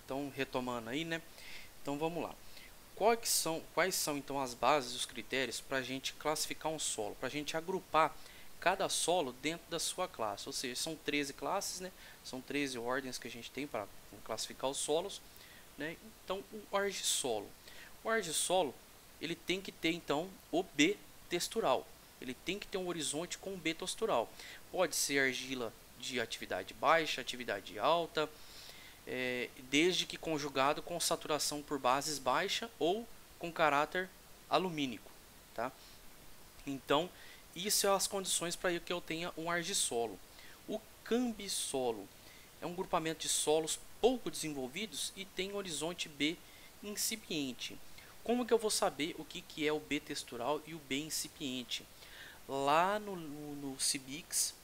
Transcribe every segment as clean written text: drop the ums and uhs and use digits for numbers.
Então, retomando aí, né? Então, vamos lá. Quais são então as bases e os critérios para a gente classificar um solo? Para a gente agrupar cada solo dentro da sua classe. Ou seja, são 13 classes, né? São 13 ordens que a gente tem para classificar os solos, né? Então, o argissolo. O argissolo, ele tem que ter então o B textural. Ele tem que ter um horizonte com B textural. Pode ser argila de atividade baixa, atividade alta, desde que conjugado com saturação por bases baixa ou com caráter alumínico, tá? Então, isso são as condições para que eu tenha um argissolo. O cambissolo é um grupamento de solos pouco desenvolvidos e tem horizonte B incipiente. Como que eu vou saber o que é o B textural e o B incipiente? Lá no Cibix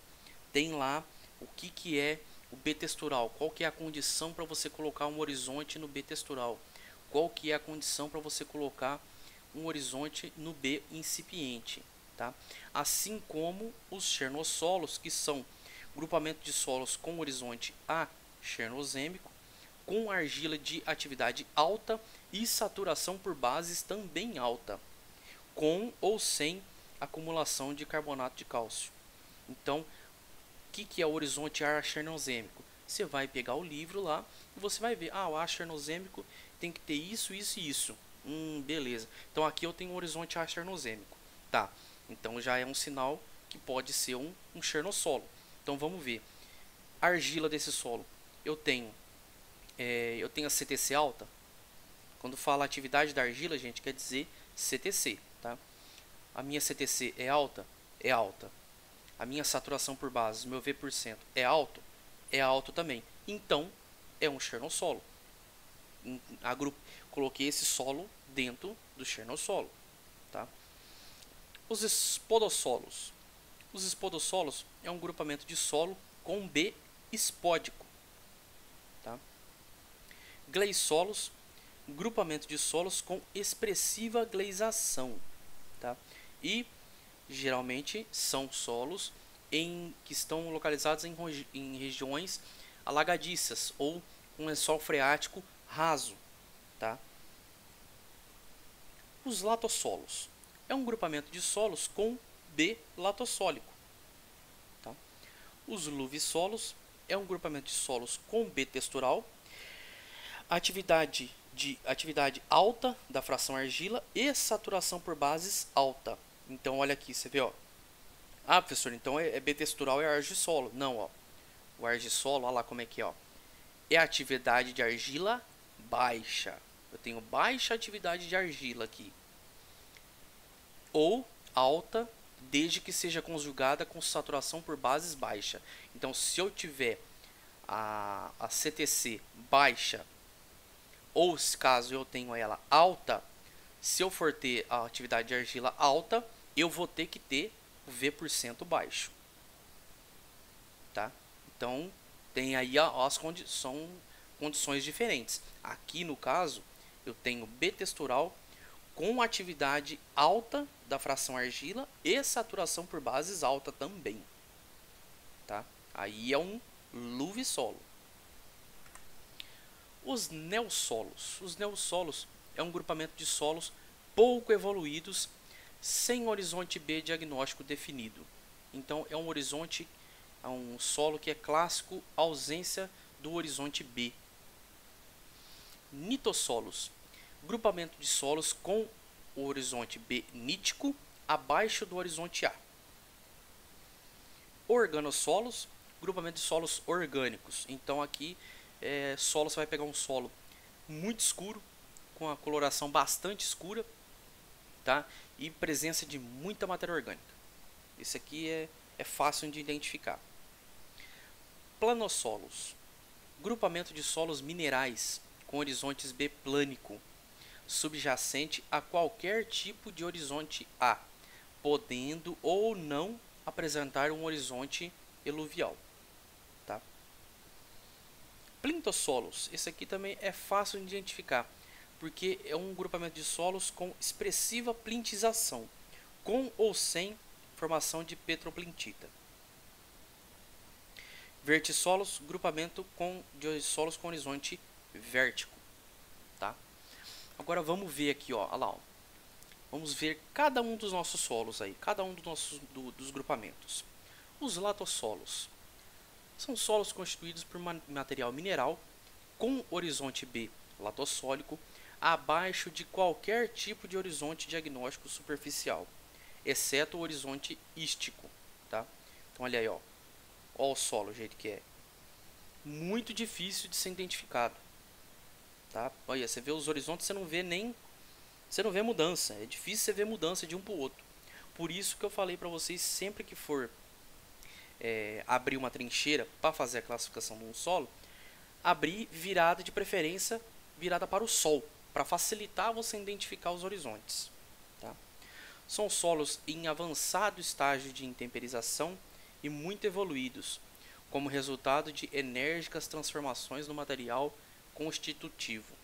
tem lá o que é o B textural, qual que é a condição para você colocar um horizonte no B textural, qual que é a condição para você colocar um horizonte no B incipiente, tá? Assim como os chernossolos, que são grupamento de solos com horizonte A chernosêmico, com argila de atividade alta e saturação por bases também alta, com ou sem acumulação de carbonato de cálcio. Então, o que é o horizonte A chernosêmico? Você vai pegar o livro lá e você vai ver, o A chernosêmico tem que ter isso, isso e isso. Beleza. Então aqui eu tenho um horizonte A chernosêmico. Tá. Então já é um sinal que pode ser um chernossolo. Então vamos ver. A argila desse solo. Eu tenho a CTC alta. Quando fala atividade da argila, gente, quer dizer CTC, tá? A minha CTC é alta? É alta. A minha saturação por bases, meu V% é alto? É alto também. Então, é um chernossolo. Coloquei esse solo dentro do chernossolo, tá? Os espodossolos. Os espodossolos é um grupamento de solo com B espódico, tá? Gleisolos, grupamento de solos com expressiva gleisação, tá? E geralmente são solos que estão localizados em regiões alagadiças ou com lençol freático raso, tá? Os latossolos é um grupamento de solos com B latossólico, tá? Os luvissolos é um grupamento de solos com B textural, atividade alta da fração argila e saturação por bases alta. Então olha aqui, você vê, ó. Professor, então é B textural, é argissolo. Não, ó. O argissolo, olha lá como é que é, ó. É atividade de argila baixa. Eu tenho baixa atividade de argila aqui. Ou alta, desde que seja conjugada com saturação por bases baixa. Então, se eu tiver a CTC baixa, ou se caso eu tenho ela alta, se eu for ter a atividade de argila alta, eu vou ter que ter o V% baixo, tá? Então, tem aí são condições diferentes. Aqui no caso, eu tenho B textural com atividade alta da fração argila e saturação por bases alta também, tá? Aí é um luvissolo. Os neossolos. Os neossolos é um grupamento de solos pouco evoluídos sem horizonte B diagnóstico definido. Então é um solo que é clássico ausência do horizonte B. Nitossolos, grupamento de solos com o horizonte B nítico abaixo do horizonte A. Organossolos, grupamento de solos orgânicos. Então aqui você vai pegar um solo muito escuro, com a coloração bastante escura, tá? E presença de muita matéria orgânica. Esse aqui é fácil de identificar. Planossolos, grupamento de solos minerais com horizontes B plânico, subjacente a qualquer tipo de horizonte A, podendo ou não apresentar um horizonte eluvial, tá? Plintossolos, esse aqui também é fácil de identificar, porque é um grupamento de solos com expressiva plintização, com ou sem formação de petroplintita. Vertissolos, grupamento de solos com horizonte vértico, tá? Agora vamos ver aqui, ó, olha lá, ó. Vamos ver cada um dos nossos solos aí, cada um dos grupamentos. Os latossolos são solos constituídos por material mineral com horizonte B latossólico abaixo de qualquer tipo de horizonte diagnóstico superficial, exceto o horizonte ístico, tá? Então olha aí, ó. Ó o solo, o jeito que é. Muito difícil de ser identificado, tá? Olha, você vê os horizontes, você não vê mudança. É difícil você ver mudança de um para o outro. Por isso que eu falei para vocês, sempre que for abrir uma trincheira para fazer a classificação de um solo, abrir virada, de preferência virada para o sol, para facilitar você identificar os horizontes, tá? São solos em avançado estágio de intemperização e muito evoluídos, como resultado de enérgicas transformações no material constitutivo.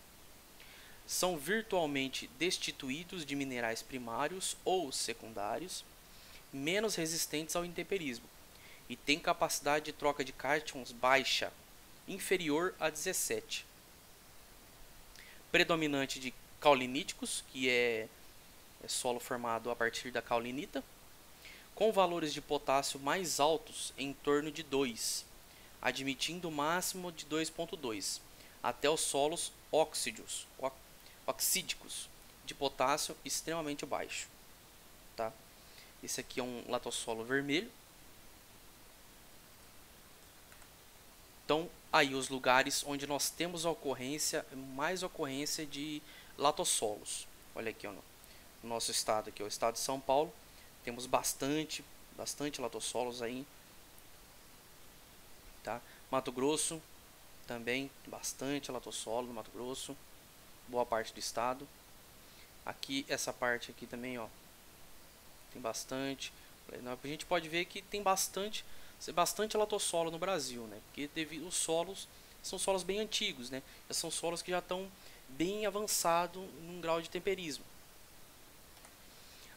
São virtualmente destituídos de minerais primários ou secundários, menos resistentes ao intemperismo, e têm capacidade de troca de cátions baixa, inferior a 17. Predominante de cauliníticos, que é solo formado a partir da caulinita, com valores de potássio mais altos, em torno de 2, admitindo o máximo de 2,2, até os solos oxídicos de potássio extremamente baixo, tá? Esse aqui é um latossolo vermelho. Então, aí os lugares onde nós temos mais ocorrência de latossolos. Olha aqui, ó, no nosso estado aqui, o estado de São Paulo, temos bastante latossolos aí, tá? Mato Grosso também bastante latossolo no Mato Grosso, boa parte do estado. Aqui essa parte aqui também, ó, tem bastante. A gente pode ver que tem bastante latossolo no Brasil, né? Porque devido os solos são solos bem antigos, né? São solos que já estão bem avançados num grau de temperismo.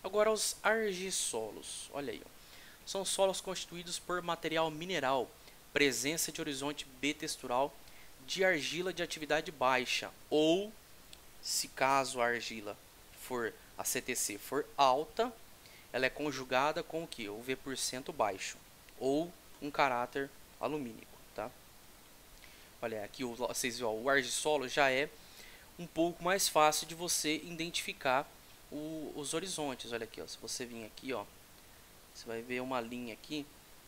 Agora os argissolos, olha aí, ó. São solos constituídos por material mineral, presença de horizonte B textural de argila de atividade baixa, ou, se caso a argila for a CTC for alta, ela é conjugada com o que? O V% baixo, ou um caráter alumínico, tá? Olha, aqui vocês viram, o argissolo já é um pouco mais fácil de você identificar os horizontes. Olha aqui, ó, se você vir aqui, ó, você vai ver uma linha aqui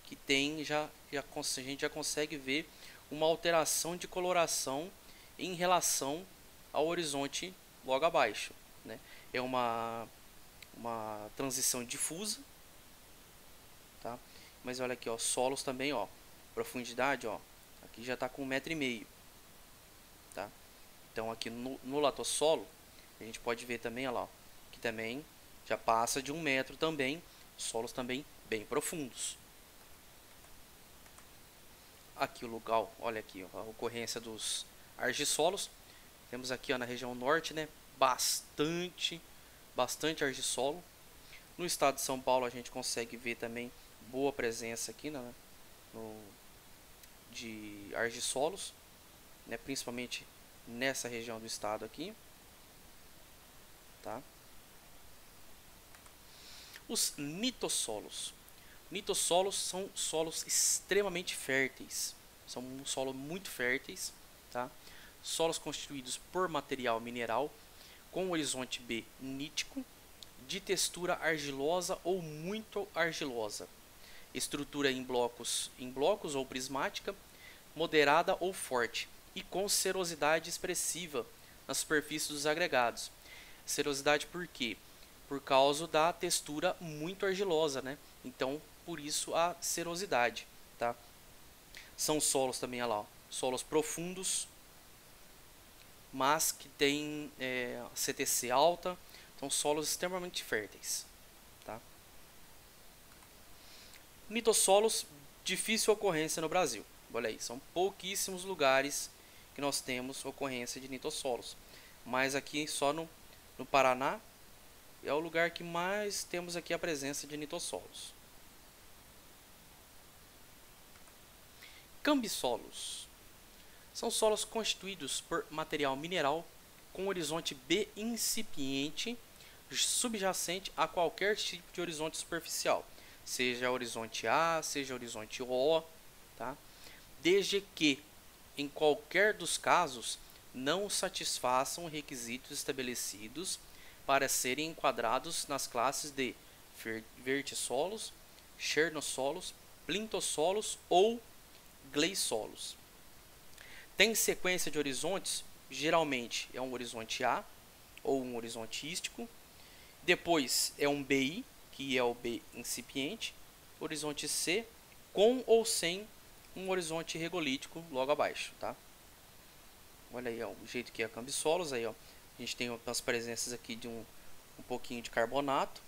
que tem a gente já consegue ver uma alteração de coloração em relação ao horizonte logo abaixo, né? É uma transição difusa, tá? Mas olha aqui, ó, solos também, ó, profundidade, ó, aqui já está com 1,5 m, tá? Então aqui no latossolo a gente pode ver também, ó lá, ó, que também já passa de 1 metro também, solos também bem profundos. Aqui o lugar, olha aqui, ó, a ocorrência dos argissolos. Temos aqui, ó, na região norte, né, bastante argissolo. No estado de São Paulo a gente consegue ver também boa presença aqui, né, de argissolos, né, principalmente nessa região do estado aqui, tá? Os nitossolos. Nitossolos são solos extremamente férteis, são solos muito férteis, tá? Solos constituídos por material mineral com horizonte B nítico, de textura argilosa ou muito argilosa, estrutura em blocos ou prismática, moderada ou forte, e com serosidade expressiva na superfície dos agregados. Serosidade por quê? Por causa da textura muito argilosa, né? Então, por isso a serosidade, tá? São solos também, olha lá, ó, solos profundos, mas que tem CTC alta, então solos extremamente férteis, tá? Nitossolos, difícil ocorrência no Brasil. Olha aí, são pouquíssimos lugares que nós temos ocorrência de nitossolos, mas aqui só no Paraná é o lugar que mais temos aqui a presença de nitossolos. Cambissolos São solos constituídos por material mineral com horizonte B incipiente, subjacente a qualquer tipo de horizonte superficial, seja horizonte A, seja horizonte O, tá? Desde que, em qualquer dos casos, não satisfaçam requisitos estabelecidos para serem enquadrados nas classes de vertissolos, chernossolos, plintossolos ou gleissolos. Tem sequência de horizontes, geralmente é um horizonte A ou um horizonte ístico, depois é um BI, que é o B incipiente, horizonte C, com ou sem um horizonte regolítico logo abaixo, tá? Olha aí, ó, o jeito que é cambissolos, aí, ó, a gente tem as presenças aqui de um pouquinho de carbonato,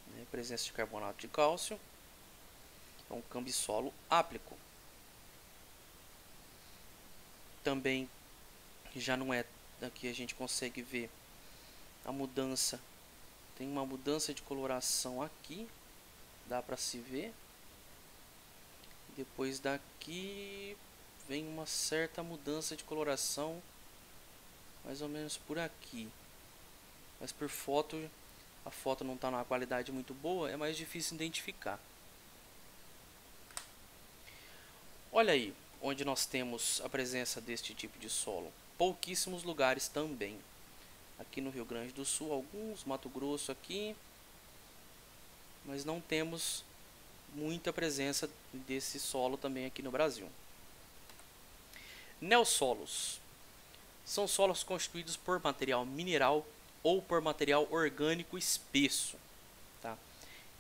né, presença de carbonato de cálcio, é um cambissolo áplico. Também já não é, aqui a gente consegue ver a mudança, tem uma mudança de coloração aqui, dá para se ver. Depois daqui vem uma certa mudança de coloração, mais ou menos por aqui. Mas por foto, a foto não está numa qualidade muito boa, é mais difícil identificar. Olha aí, onde nós temos a presença deste tipo de solo. Pouquíssimos lugares também. Aqui no Rio Grande do Sul, alguns, Mato Grosso aqui, mas não temos muita presença desse solo também aqui no Brasil. Neossolos são solos constituídos por material mineral ou por material orgânico espesso, tá?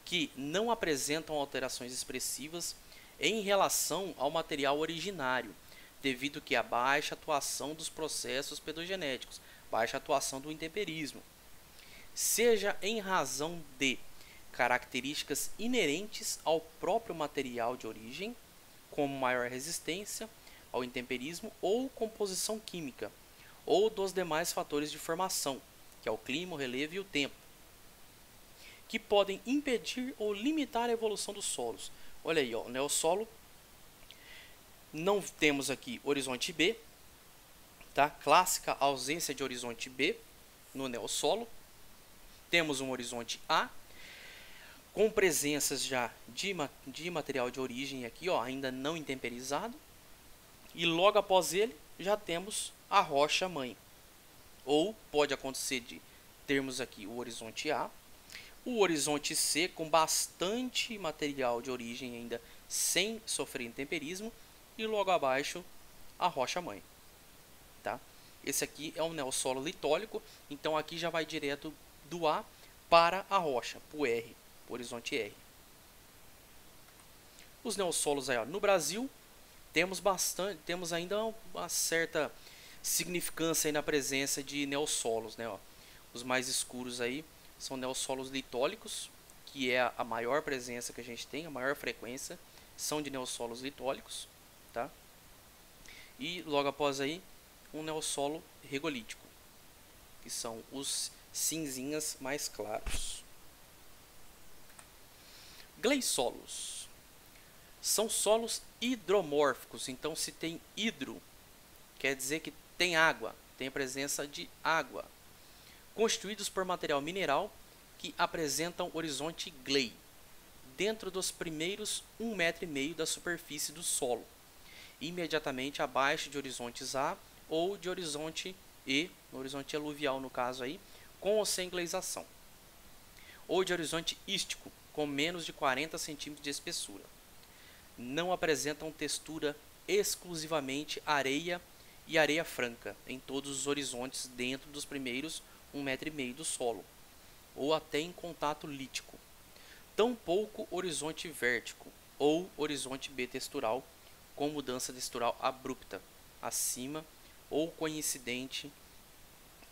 Que não apresentam alterações expressivas em relação ao material originário, devido que a baixa atuação dos processos pedogenéticos, baixa atuação do intemperismo, seja em razão de características inerentes ao próprio material de origem, como maior resistência ao intemperismo ou composição química, ou dos demais fatores de formação, que é o clima, o relevo e o tempo, que podem impedir ou limitar a evolução dos solos. Olha aí, ó, o neossolo, não temos aqui horizonte B, tá? Clássica ausência de horizonte B no neossolo. Temos um horizonte A, com presenças já de material de origem aqui, ó, ainda não intemperizado. E logo após ele, já temos a rocha mãe. Ou pode acontecer de termos aqui o horizonte A, o horizonte C com bastante material de origem ainda sem sofrer intemperismo, e logo abaixo a rocha mãe, tá? Esse aqui é um neossolo litólico, então aqui já vai direto do A para a rocha, para o R, o horizonte R. Os neossolos aí, ó, no Brasil temos ainda uma certa significância aí na presença de neossolos, né, ó. Os mais escuros aí são neossolos litólicos, que é a maior presença que a gente tem, a maior frequência são de neossolos litólicos, tá? E logo após aí um neossolo regolítico, que são os cinzinhas mais claros. Gleissolos são solos hidromórficos, então se tem hidro, quer dizer que tem água, tem a presença de água, constituídos por material mineral que apresentam horizonte gley, dentro dos primeiros 1,5 m da superfície do solo, imediatamente abaixo de horizontes A ou de horizonte E, no horizonte aluvial no caso aí, com ou sem gleisação, ou de horizonte ístico, com menos de 40 cm de espessura. Não apresentam textura exclusivamente areia e areia franca em todos os horizontes dentro dos primeiros 1,5 m do solo, ou até em contato lítico. Tampouco horizonte vértico ou horizonte B textural com mudança textural abrupta acima ou coincidente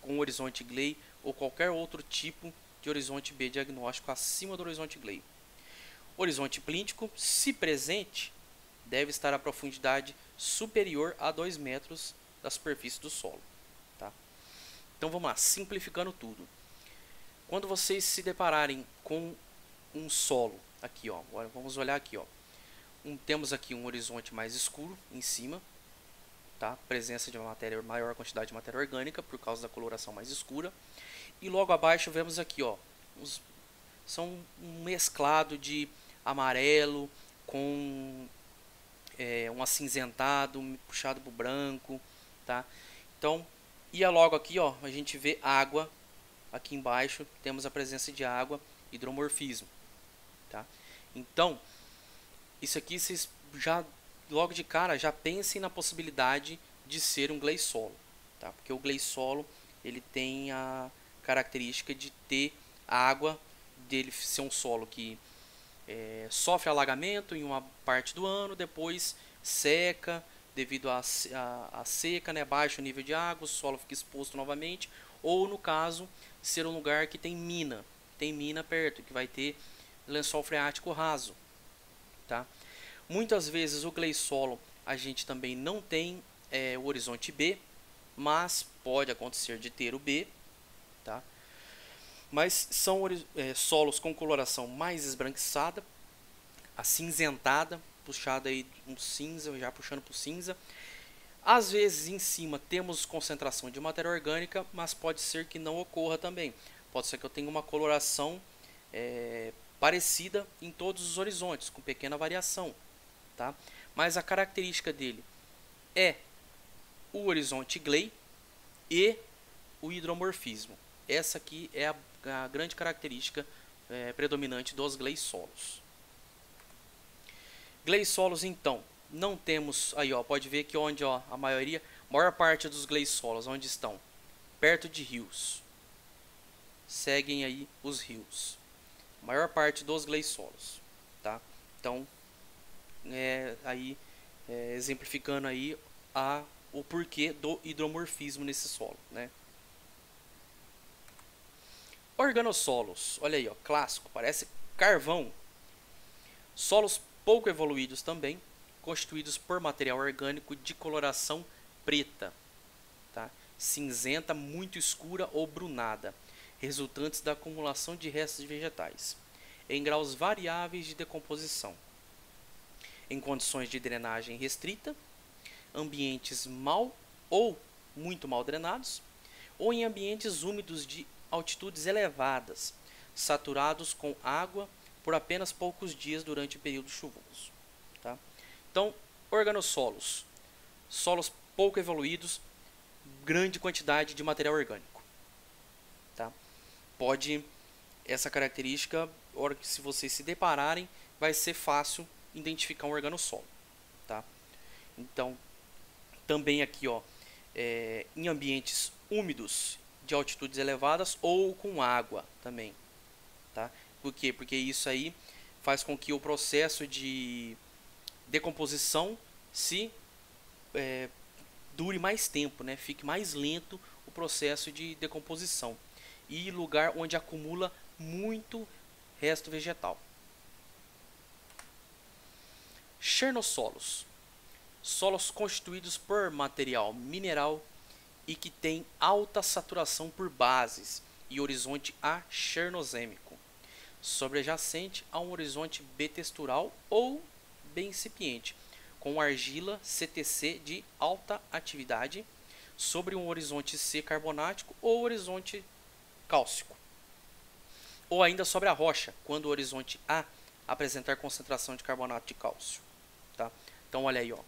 com o horizonte gley ou qualquer outro tipo de horizonte B diagnóstico acima do horizonte gley. Horizonte plíntico, se presente, deve estar a profundidade superior a 2 metros da superfície do solo, tá? Então vamos lá, simplificando tudo. Quando vocês se depararem com um solo, aqui ó, agora vamos olhar aqui ó, temos aqui um horizonte mais escuro em cima, tá? Presença de maior quantidade de matéria orgânica por causa da coloração mais escura. E logo abaixo vemos aqui, ó, são um mesclado de amarelo com um acinzentado puxado para o branco, tá? Então, e logo aqui, ó, a gente vê água. Aqui embaixo temos a presença de água, hidromorfismo, tá? Então, isso aqui vocês já logo de cara já pensem na possibilidade de ser um gleissolo, tá? Porque o gleissolo ele tem a característica de ter água, dele ser um solo que sofre alagamento em uma parte do ano, depois seca devido à seca, né, baixo nível de água, o solo fica exposto novamente, ou no caso ser um lugar que tem mina perto, que vai ter lençol freático raso, tá? Muitas vezes o gleissolo a gente também não tem o horizonte B, mas pode acontecer de ter o B, tá? Mas são solos com coloração mais esbranquiçada, acinzentada, puxada aí um cinza, já puxando para o cinza. Às vezes em cima temos concentração de matéria orgânica, mas pode ser que não ocorra também. Pode ser que eu tenha uma coloração parecida em todos os horizontes, com pequena variação, tá? Mas a característica dele é o horizonte gley e o hidromorfismo. Essa aqui é a grande característica predominante dos gleissolos. Gleissolos, então, não temos aí, ó, pode ver que onde, ó, a maior parte dos gleissolos onde estão perto de rios, seguem aí os rios. A maior parte dos gleissolos, tá? Então, exemplificando aí o porquê do hidromorfismo nesse solo, né? Organossolos, olha aí, ó, clássico, parece carvão. Solos pouco evoluídos também, constituídos por material orgânico de coloração preta, tá? Cinzenta, muito escura ou brunada, resultantes da acumulação de restos vegetais, em graus variáveis de decomposição, em condições de drenagem restrita, ambientes mal ou muito mal drenados, ou em ambientes úmidos de altitudes elevadas, saturados com água por apenas poucos dias durante o período chuvoso, tá? Então, organossolos, solos pouco evoluídos, grande quantidade de material orgânico, tá? Essa característica, hora que se vocês se depararem, vai ser fácil identificar um organossolo, tá? Então, também aqui, ó, em ambientes úmidos de altitudes elevadas ou com água também, tá? Por quê? Porque isso aí faz com que o processo de decomposição dure mais tempo, né? Fique mais lento o processo de decomposição e lugar onde acumula muito resto vegetal. Chernossolos, solos constituídos por material mineral e que tem alta saturação por bases e horizonte A chernozêmico, sobrejacente a um horizonte B textural ou B incipiente, com argila CTC de alta atividade sobre um horizonte C carbonático ou horizonte cálcico, ou ainda sobre a rocha, quando o horizonte A apresentar concentração de carbonato de cálcio, tá? Então olha aí, ó,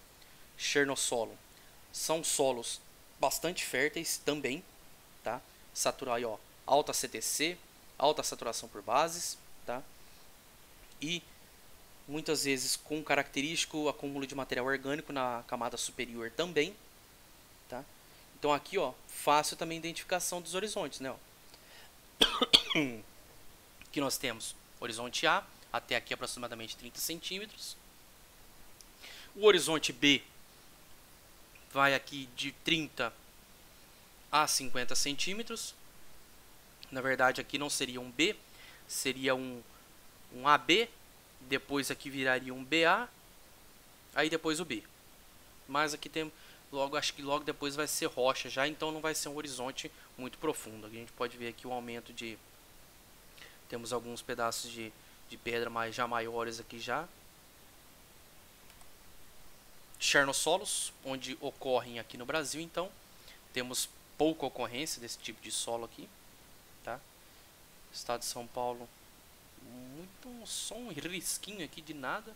chernossolo são solos bastante férteis também, tá? Saturar aí, ó, alta CTC, alta saturação por bases, tá? E muitas vezes com característico acúmulo de material orgânico na camada superior também, tá? Então aqui, ó, fácil também a identificação dos horizontes, né? Ó. Aqui nós temos horizonte A, até aqui aproximadamente 30 centímetros. O horizonte B vai aqui de 30 a 50 centímetros. Na verdade aqui não seria um B, seria um AB, depois aqui viraria um BA, aí depois o B. Mas aqui tem acho que logo depois vai ser rocha já, então não vai ser um horizonte muito profundo. Aqui a gente pode ver aqui o aumento de... Temos alguns pedaços de pedra já maiores aqui já. Chernossolos, onde ocorrem aqui no Brasil, então temos pouca ocorrência desse tipo de solo aqui, tá? Estado de São Paulo, só um risquinho aqui de nada.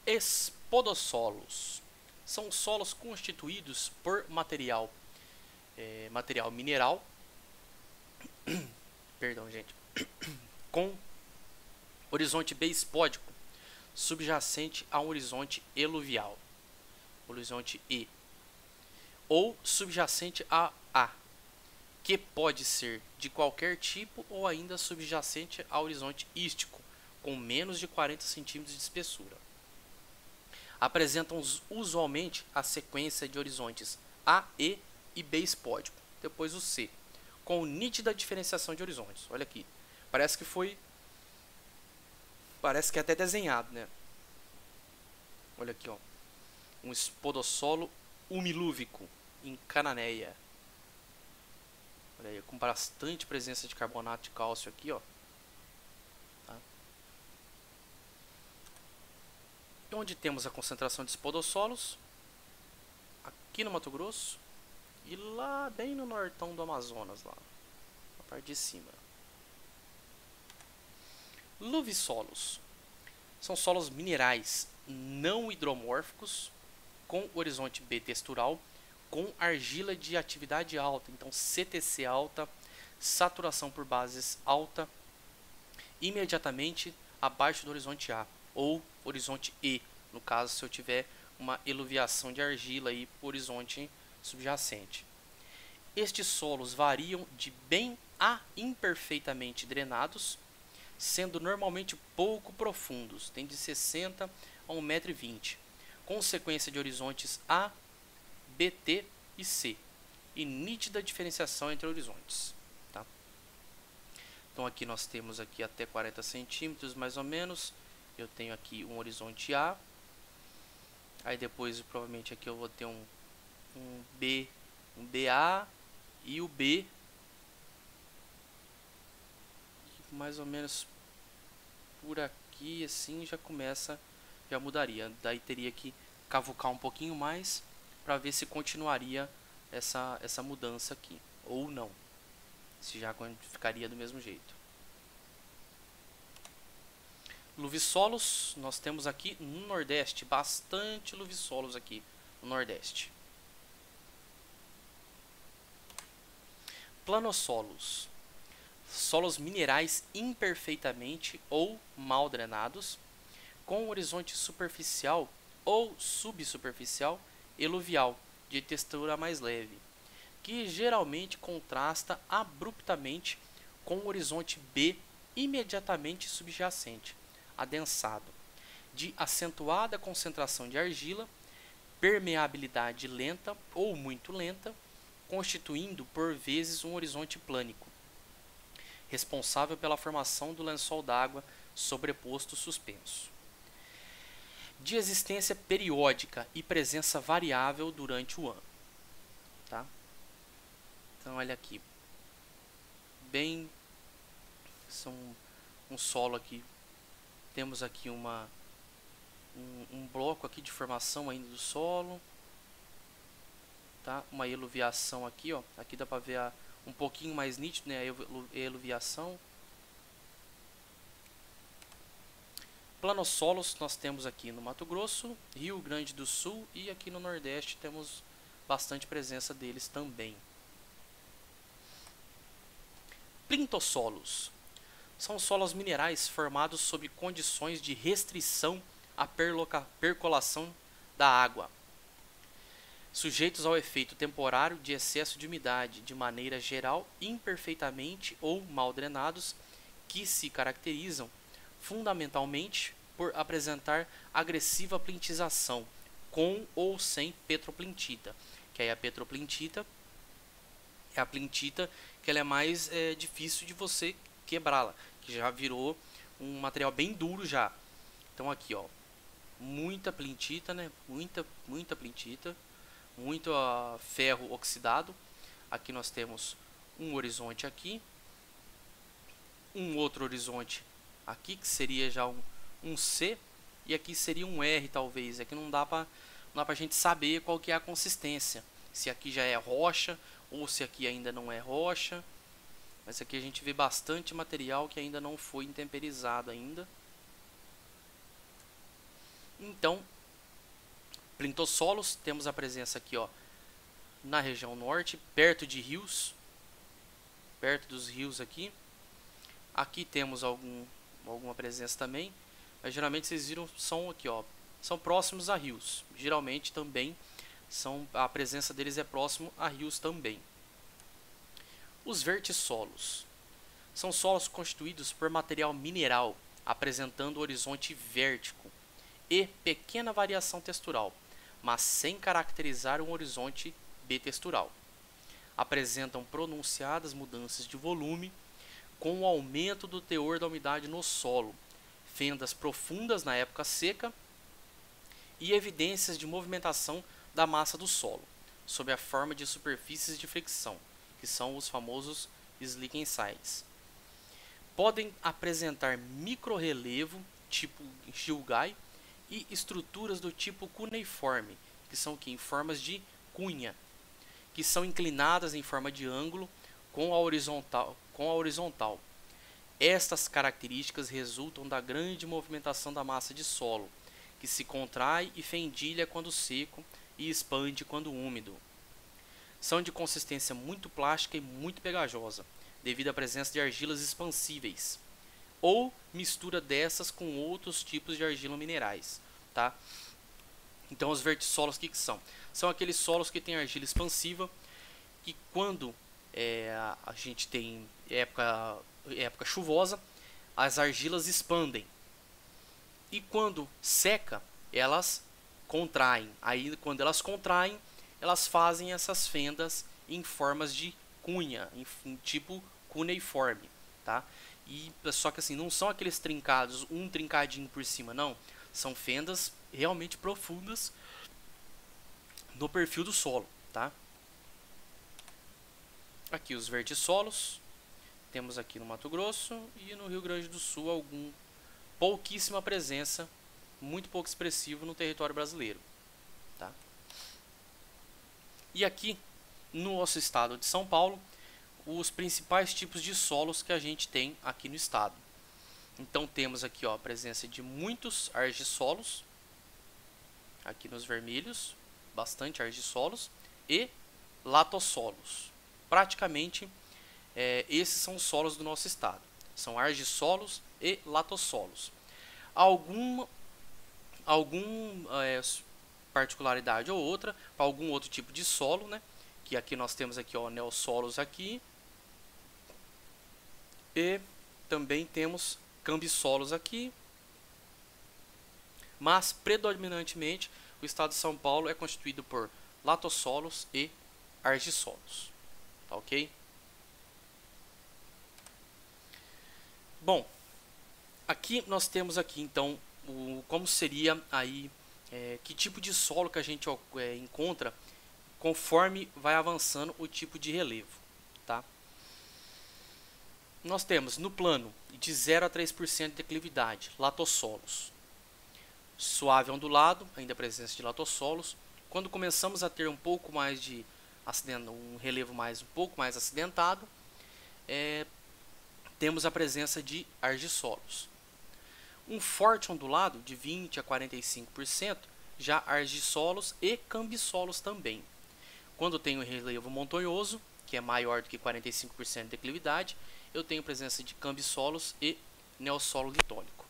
Espodossolos são solos constituídos por material mineral, perdão, gente, com horizonte bespódico subjacente a um horizonte eluvial, horizonte E, ou subjacente a A, que pode ser de qualquer tipo ou ainda subjacente ao horizonte ístico, com menos de 40 centímetros de espessura. Apresentam usualmente a sequência de horizontes A, E e B espódico, depois o C, com nítida diferenciação de horizontes. Olha aqui, parece que é até desenhado, né? Olha aqui, ó, um espodossolo umilúvico em Cananéia. Olha aí, com bastante presença de carbonato de cálcio aqui, ó. Tá? E onde temos a concentração de espodossolos? Aqui no Mato Grosso e lá bem no nortão do Amazonas, lá na parte de cima. Luvissolos são solos minerais não hidromórficos com horizonte B textural, com argila de atividade alta, então CTC alta, saturação por bases alta, imediatamente abaixo do horizonte A, ou horizonte E, no caso se eu tiver uma eluviação de argila aí por horizonte subjacente. Estes solos variam de bem a imperfeitamente drenados, sendo normalmente pouco profundos, tem de 60 a 1,20 m, com sequência de horizontes A, BT e C, e nítida diferenciação entre horizontes. Tá? Então aqui nós temos aqui até 40 centímetros mais ou menos. Eu tenho aqui um horizonte A, aí depois provavelmente aqui eu vou ter um BA e o B, mais ou menos por aqui, assim já mudaria. Daí teria que cavucar um pouquinho mais para ver se continuaria essa mudança aqui ou não, se já ficaria do mesmo jeito. Luvissolos, nós temos aqui no Nordeste, bastante luvissolos aqui no Nordeste. Planossolos, solos minerais imperfeitamente ou mal drenados, com horizonte superficial ou subsuperficial eluvial, de textura mais leve, que geralmente contrasta abruptamente com o horizonte B imediatamente subjacente, adensado, de acentuada concentração de argila, permeabilidade lenta ou muito lenta, constituindo por vezes um horizonte plânico, responsável pela formação do lençol d'água sobreposto suspenso. De existência periódica e presença variável durante o ano. Tá? Então olha aqui, bem, são um solo aqui, temos aqui um bloco aqui de formação ainda do solo, tá? Uma eluviação aqui, ó, aqui dá para ver um pouquinho mais nítido, né, a eluviação. Planossolos nós temos aqui no Mato Grosso, Rio Grande do Sul e aqui no Nordeste temos bastante presença deles também. Plintossolos são solos minerais formados sob condições de restrição à percolação da água, sujeitos ao efeito temporário de excesso de umidade, de maneira geral imperfeitamente ou mal drenados, que se caracterizam fundamentalmente por apresentar agressiva plintização, com ou sem petroplintita, que aí a petroplintita é a plintita que ela é mais difícil de você quebrá-la, que já virou um material bem duro já. Então aqui, ó, muita plintita, né? Muita plintita, muito ferro oxidado. Aqui nós temos um horizonte aqui, um outro horizonte aqui, que seria já um C, e aqui seria um R talvez. Aqui não dá para a gente saber qual que é a consistência, se aqui já é rocha ou se aqui ainda não é rocha. Mas aqui a gente vê bastante material que ainda não foi intemperizado ainda. Então, plintossolos, temos a presença aqui, ó, na região norte, perto de rios, perto dos rios aqui. Aqui temos alguma presença também, mas geralmente vocês viram são aqui, ó, são próximos a rios. Geralmente também a presença deles é próximo a rios também. Os vertissolos são solos constituídos por material mineral, apresentando horizonte vértico e pequena variação textural, mas sem caracterizar um horizonte bitextural. Apresentam pronunciadas mudanças de volume com o aumento do teor da umidade no solo, fendas profundas na época seca e evidências de movimentação da massa do solo, sob a forma de superfícies de fricção, que são os famosos slickensides. Podem apresentar microrrelevo tipo Gilgai e estruturas do tipo cuneiforme, que são aqui em formas de cunha, que são inclinadas em forma de ângulo com a horizontal. Estas características resultam da grande movimentação da massa de solo, que se contrai e fendilha quando seco e expande quando úmido. São de consistência muito plástica e muito pegajosa, devido à presença de argilas expansíveis, ou mistura dessas com outros tipos de argila minerais, tá? Então os vertissolos, o que são? São aqueles solos que têm argila expansiva, que quando a gente tem época chuvosa, as argilas expandem, e quando seca, elas contraem. Aí quando elas contraem, elas fazem essas fendas em formas de cunha, em tipo cuneiforme, tá? E só que assim, não são aqueles trincados, um trincadinho por cima, não. São fendas realmente profundas no perfil do solo, tá? Aqui os vertissolos, temos aqui no Mato Grosso e no Rio Grande do Sul pouquíssima presença, muito pouco expressivo no território brasileiro, tá? E aqui no nosso estado de São Paulo, os principais tipos de solos que a gente tem aqui no estado. Então temos aqui, ó, a presença de muitos argissolos, aqui nos vermelhos, bastante argissolos, e latossolos. Praticamente esses são os solos do nosso estado, são argissolos e latossolos. Alguma particularidade ou outra para algum outro tipo de solo, né? Que aqui nós temos aqui, ó, neossolos aqui, e também temos cambissolos aqui, mas predominantemente o estado de São Paulo é constituído por latossolos e argissolos, tá ok? Bom, aqui nós temos aqui então como seria aí que tipo de solo que a gente encontra conforme vai avançando o tipo de relevo, tá? Nós temos no plano de 0 a 3% de declividade, latossolos. Suave ondulado, ainda a presença de latossolos. Quando começamos a ter um pouco mais de um relevo um pouco mais acidentado, temos a presença de argissolos. Um forte ondulado de 20 a 45%, já argissolos e cambissolos também. Quando tenho relevo montanhoso, que é maior do que 45% de declividade, eu tenho presença de cambissolos e neossolo litólico.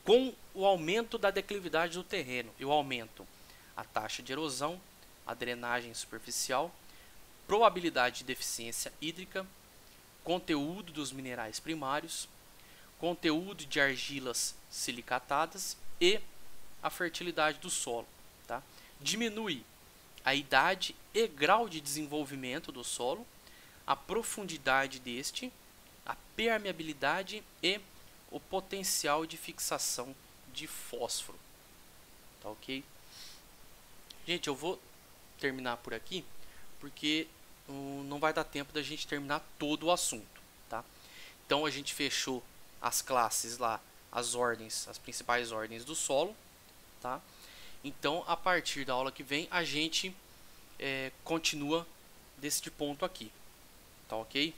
Com o aumento da declividade do terreno, eu aumento a taxa de erosão, a drenagem superficial, probabilidade de deficiência hídrica, conteúdo dos minerais primários, conteúdo de argilas silicatadas e a fertilidade do solo, tá? Diminui a idade e grau de desenvolvimento do solo, a profundidade deste, a permeabilidade e o potencial de fixação de fósforo, tá ok? Gente, eu vou terminar por aqui porque não vai dar tempo da gente terminar todo o assunto, tá? Então a gente fechou as classes lá as ordens, as principais ordens do solo, tá? Então, a partir da aula que vem, a gente continua deste ponto aqui, tá ok?